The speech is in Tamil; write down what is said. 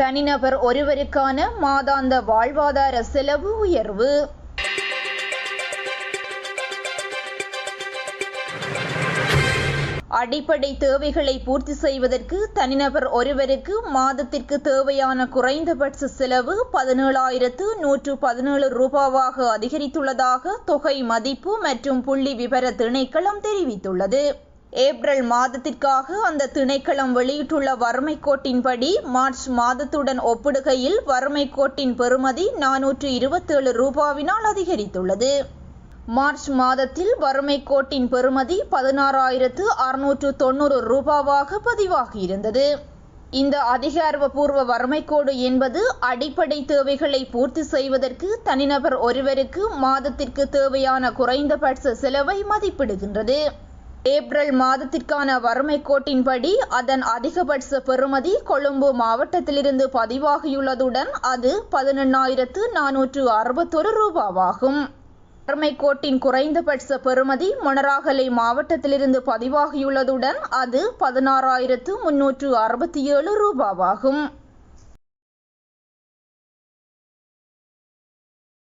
தனிநபர் ஒருவருக்கான மாதாந்த வாழ்வாதார செலவு உயர்வு. அடிப்படை தேவைகளை பூர்த்தி செய்வதற்கு தனிநபர் ஒருவருக்கு மாதத்திற்கு தேவையான குறைந்தபட்ச செலவு 17,117 ரூபாவாக அதிகரித்துள்ளதாக தொகை மதிப்பு மற்றும் புள்ளி விவர திணைக்களம் தெரிவித்துள்ளது. ஏப்ரல் மாதத்திற்காக அந்த திணைக்களம் வெளியிட்டுள்ள வறுமை கோட்டின்படி மார்ச் மாதத்துடன் ஒப்பிடுகையில் வறுமை கோட்டின் பெறுமதி 427 ரூபாவினால் அதிகரித்துள்ளது. மார்ச் மாதத்தில் வறுமை கோட்டின் பெறுமதி 16,690 ரூபாவாக பதிவாகியிருந்தது. இந்த அதிகாரப்பூர்வ வறுமை கோடு என்பது அடிப்படை தேவைகளை பூர்த்தி செய்வதற்கு தனிநபர் ஒருவருக்கு மாதத்திற்கு தேவையான குறைந்தபட்ச செலவை மதிப்பிடுகின்றது. ஏப்ரல் மாதத்திற்கான வறுமை கோட்டின்படி அதன் அதிகபட்ச பெறுமதி கொழும்பு மாவட்டத்திலிருந்து பதிவாகியுள்ளதுடன் அது 18,461 ரூபாவாகும். வறுமை கோட்டின் குறைந்தபட்ச பெறுமதி மொனராகலை மாவட்டத்திலிருந்து பதிவாகியுள்ளதுடன் அது 16,367 ரூபாவாகும்.